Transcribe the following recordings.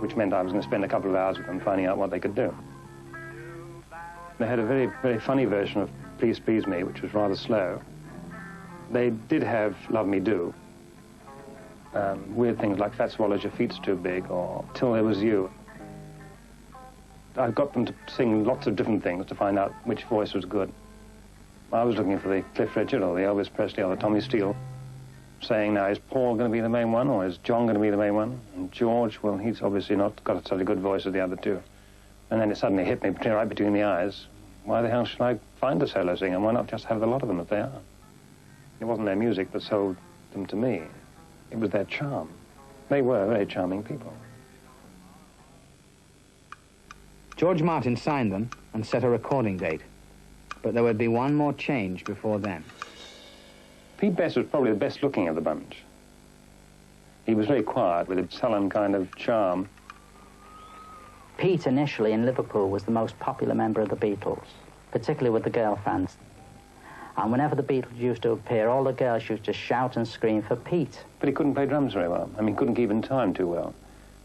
which meant I was going to spend a couple of hours with them finding out what they could do. They had a very, very funny version of Please Please Me, which was rather slow. They did have Love Me Do. Weird things like Fat Swallows, Your Feet's Too Big, or Till There Was You. I got them to sing lots of different things to find out which voice was good. I was looking for the Cliff Richard or the Elvis Presley or the Tommy Steele, saying, now, is Paul going to be the main one, or is John going to be the main one? And George, well, he's obviously not got such a good voice as the other two. And then it suddenly hit me right between the eyes. Why the hell should I find a solo singer? Why not just have the lot of them as they are? It wasn't their music that sold them to me. It was their charm. They were very charming people. George Martin signed them and set a recording date. But there would be one more change before then. Pete Best was probably the best looking of the bunch. He was very quiet with a sullen kind of charm. Pete initially in Liverpool was the most popular member of the Beatles, particularly with the girl fans. And whenever the Beatles used to appear, all the girls used to shout and scream for Pete. But he couldn't play drums very well. I mean, couldn't keep in time too well.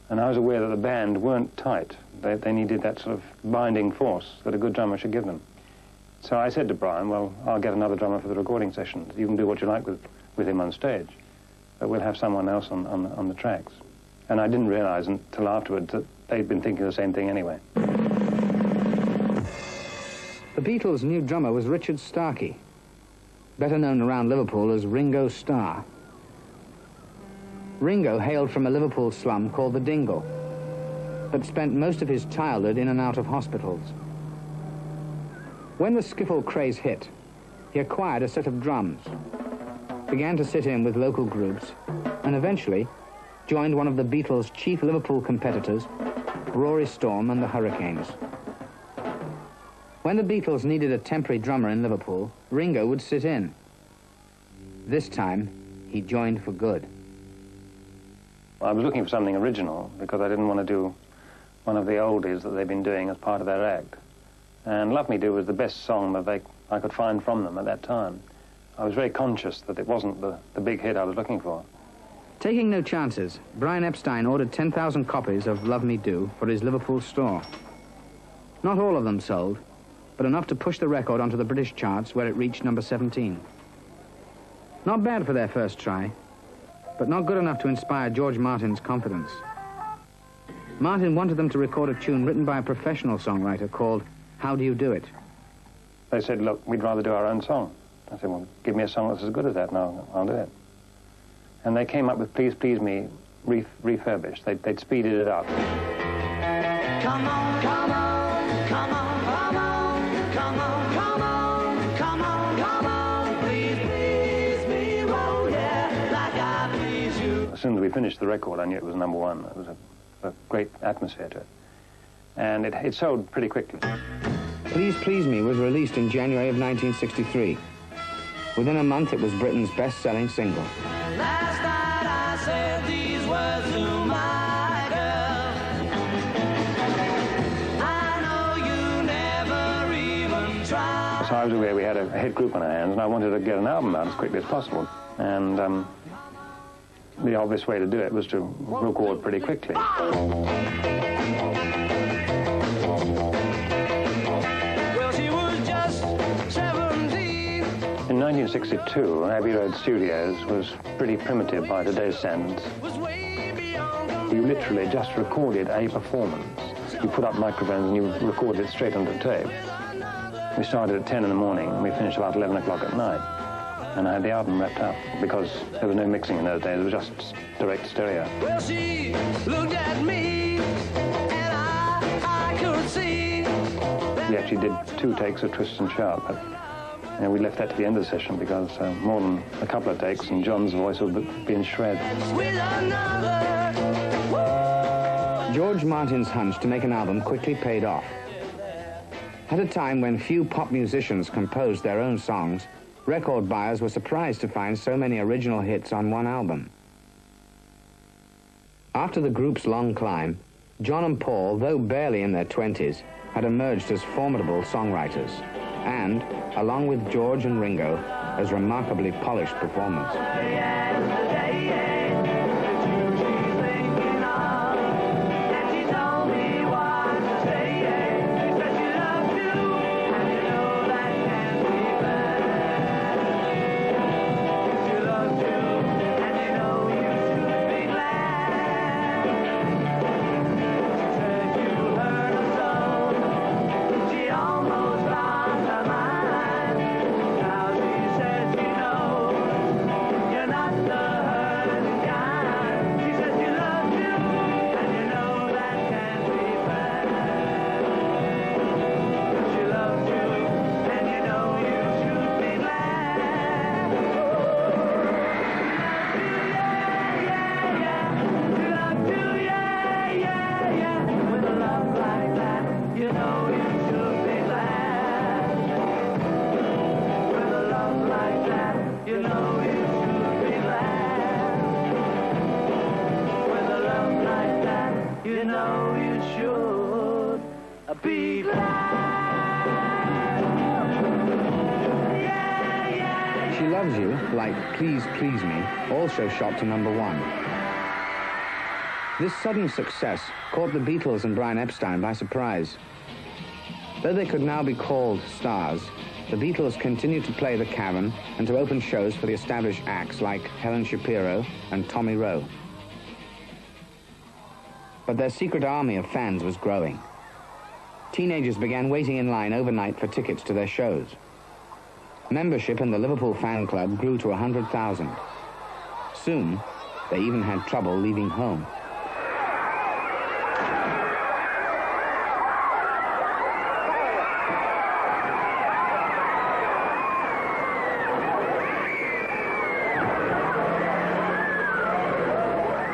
And I was aware that the band weren't tight. They needed that sort of binding force that a good drummer should give them. So I said to Brian, well, I'll get another drummer for the recording sessions. You can do what you like with him on stage, but we'll have someone else on the tracks. And I didn't realize until afterwards that they'd been thinking the same thing anyway. The Beatles' new drummer was Richard Starkey, better known around Liverpool as Ringo Starr. Ringo hailed from a Liverpool slum called the Dingle, but spent most of his childhood in and out of hospitals. When the skiffle craze hit, he acquired a set of drums, began to sit in with local groups, and eventually joined one of the Beatles' chief Liverpool competitors, Rory Storm and the Hurricanes. When the Beatles needed a temporary drummer in Liverpool, Ringo would sit in. This time, he joined for good. I was looking for something original because I didn't want to do one of the oldies that they've been doing as part of their act. And Love Me Do was the best song that I could find from them at that time. I was very conscious that it wasn't the big hit I was looking for. Taking no chances, Brian Epstein ordered 10,000 copies of Love Me Do for his Liverpool store. Not all of them sold, but enough to push the record onto the British charts where it reached number 17. Not bad for their first try, but not good enough to inspire George Martin's confidence. Martin wanted them to record a tune written by a professional songwriter called How Do You Do It? They said, look, we'd rather do our own song. I said, well, give me a song that's as good as that, and I'll do it. And they came up with Please Please Me refurbished. They'd speeded it up. Come on, come on, come on, come on, come on, come on, come on, come on, please, please me, oh yeah, like I please you. As soon as we finished the record, I knew it was number one. It was a great atmosphere to it. And it sold pretty quickly. Please Please Me was released in January of 1963. Within a month, it was Britain's best-selling single. Last night I said these words to my girl. I know you never even tried. So I was aware we had a hit group on our hands, and I wanted to get an album out as quickly as possible. And the obvious way to do it was to record pretty quickly. In 1962, Abbey Road Studios was pretty primitive by today's standards. You literally just recorded a performance. You put up microphones and you recorded it straight onto tape. We started at 10 in the morning and we finished about 11 o'clock at night. And I had the album wrapped up because there was no mixing in those days. It was just direct stereo. Well, she looked at me and I could see. We actually did 2 takes of Twist and Shout, but we left that to the end of the session because more than a couple of takes and John's voice would be in shreds. George Martin's hunch to make an album quickly paid off. At a time when few pop musicians composed their own songs, record buyers were surprised to find so many original hits on one album. After the group's long climb, John and Paul, though barely in their 20s, had emerged as formidable songwriters and, along with George and Ringo, as remarkably polished performers. You know you should be glad. Yeah, yeah. She Loves You, like Please Please Me, also shot to #1. This sudden success caught the Beatles and Brian Epstein by surprise. Though they could now be called stars, the Beatles continued to play the Cavern and to open shows for the established acts like Helen Shapiro and Tommy Roe. But their secret army of fans was growing. Teenagers began waiting in line overnight for tickets to their shows. Membership in the Liverpool fan club grew to 100,000. Soon, they even had trouble leaving home.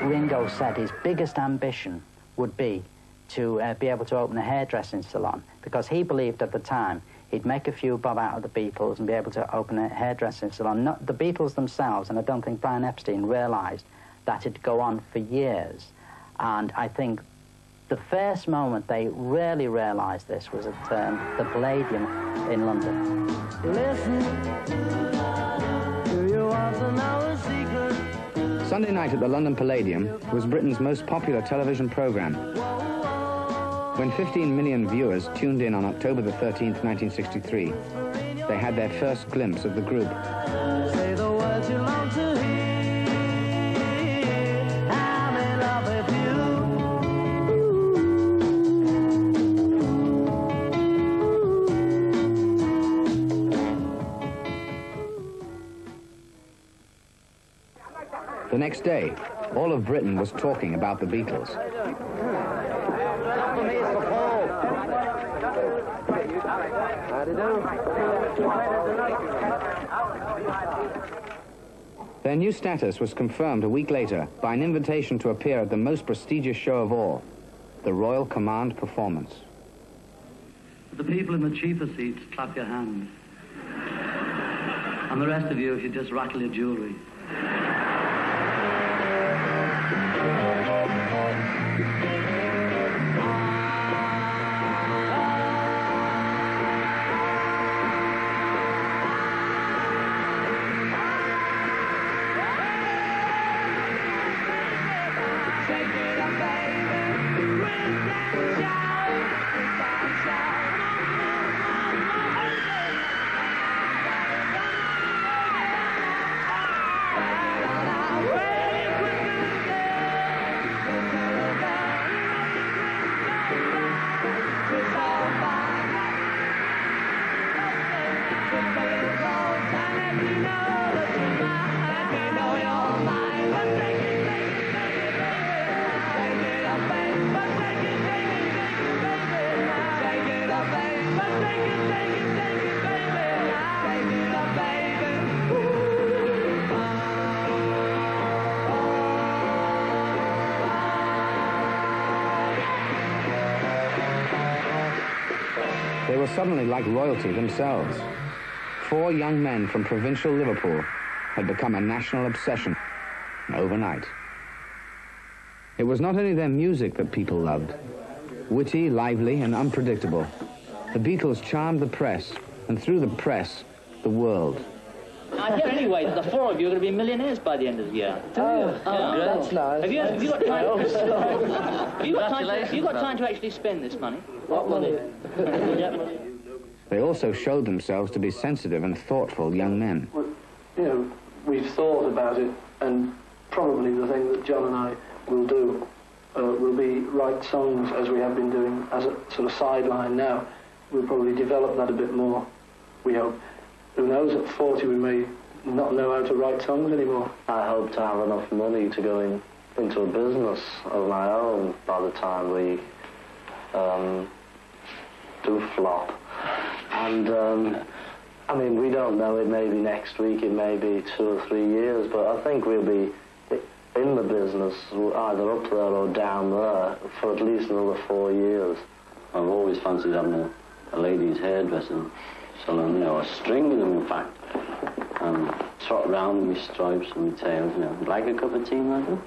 Ringo said his biggest ambition would be to be able to open a hairdressing salon, because he believed at the time he'd make a few bob out of the Beatles and be able to open a hairdressing salon. Not the Beatles themselves, and I don't think Brian Epstein realised that it'd go on for years. And I think the first moment they really realised this was at the Palladium in London. Listen, do you want to know a secret? Sunday night at the London Palladium was Britain's most popular television programme. When 15 million viewers tuned in on October the 13th, 1963, they had their first glimpse of the group. Say the words you long to hear. I'm in love with The next day, all of Britain was talking about the Beatles. Their new status was confirmed a week later by an invitation to appear at the most prestigious show of all, the Royal Command Performance. The people in the cheaper seats, clap your hands. And the rest of you, if you just rattle your jewelry. They were suddenly like royalty themselves. 4 young men from provincial Liverpool had become a national obsession overnight. It was not only their music that people loved. Witty, lively, and unpredictable, the Beatles charmed the press, and through the press, the world. I hear anyway that the 4 of you are going to be millionaires by the end of the year. Oh, that's nice. Have you got time? Have you got time to actually spend this money? What money? They also showed themselves to be sensitive and thoughtful young men. Well, you know, we've thought about it, and probably the thing that John and I will do will be write songs as we have been doing as a sort of sideline now. We'll probably develop that a bit more, we hope. Who knows, at 40 we may not know how to write songs anymore. I hope to have enough money to go into a business of my own by the time we do flop. And, I mean, we don't know, it may be next week, it may be 2 or 3 years, but I think we'll be in the business either up there or down there for at least another 4 years. I've always fancied having a ladies' hairdressing salon, you know, a string of them, in fact, and trot around with my stripes and my tails, you know. Like a cup of tea, Michael?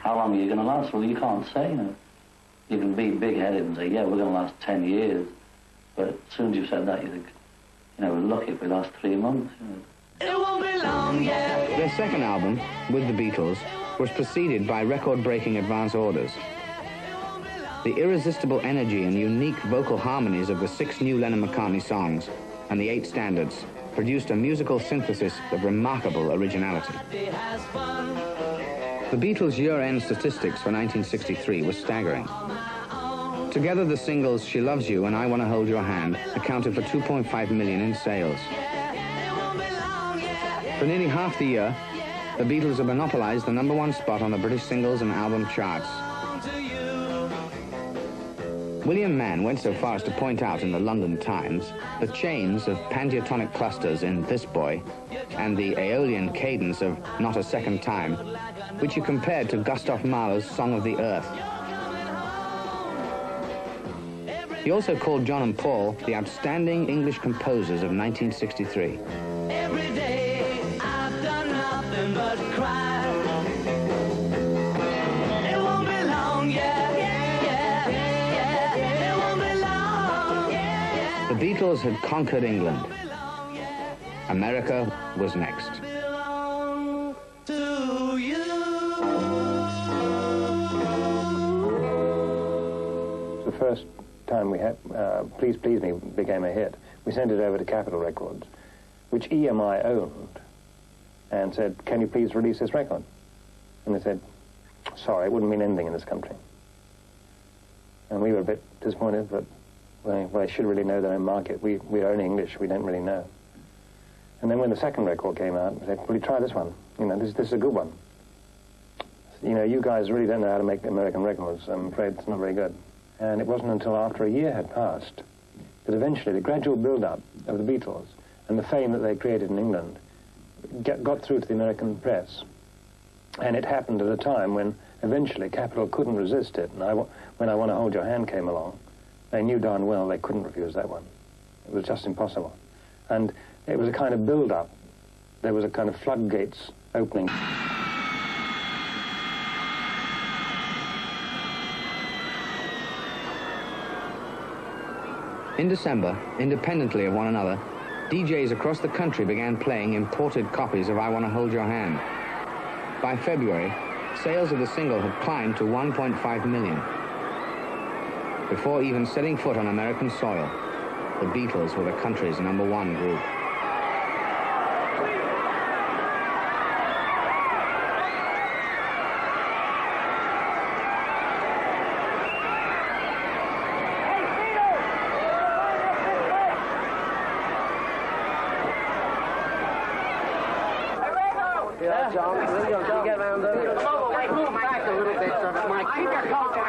how long are you going to last? Well, you can't say, you know. You can be big-headed and say, yeah, we're going to last 10 years. But as soon as you've said that, you think, you know, we're lucky if we last 3 months. You know. It won't be long, yeah. Their second album, with the Beatles, was preceded by record-breaking advance orders. The irresistible energy and unique vocal harmonies of the 6 new Lennon-McCartney songs and the 8 standards produced a musical synthesis of remarkable originality. The Beatles' year-end statistics for 1963 were staggering. Together, the singles She Loves You and I Want to Hold Your Hand accounted for 2.5 million in sales. For nearly half the year, the Beatles have monopolized the #1 spot on the British singles and album charts. William Mann went so far as to point out in the London Times the chains of pentatonic clusters in This Boy and the Aeolian cadence of Not a Second Time, which he compared to Gustav Mahler's Song of the Earth. He also called John and Paul the outstanding English composers of 1963. Every day I've done nothing but cry. It won't be long, yeah. It won't be long, yeah. The Beatles had conquered England. America was next. To you. The first time we had Please Please Me became a hit, we sent it over to Capitol Records, which EMI owned, and said, can you please release this record? And they said, sorry, it wouldn't mean anything in this country. And we were a bit disappointed, but well, I should really know their own market. We're only English, we don't really know. And then when the second record came out, we said, will you try this one? You know, this is a good one. You know, you guys really don't know how to make American records. I'm afraid it's not very good. And it wasn't until after a year had passed that eventually the gradual build-up of the Beatles and the fame that they created in England got through to the American press. And it happened at a time when eventually Capitol couldn't resist it. And when I Want to Hold Your Hand came along, they knew darn well they couldn't refuse that one. It was just impossible. And it was a kind of build-up. There was a kind of floodgates opening. In December, independently of one another, DJs across the country began playing imported copies of I Want to Hold Your Hand. By February, sales of the single had climbed to 1.5 million. Before even setting foot on American soil, the Beatles were the country's #1 group.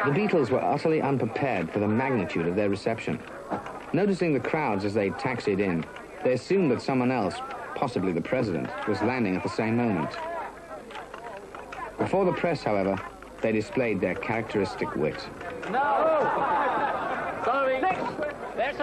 The Beatles were utterly unprepared for the magnitude of their reception. Noticing the crowds as they taxied in, they assumed that someone else, possibly the president, was landing at the same moment. Before the press, however, they displayed their characteristic wit. No! Sorry. Next.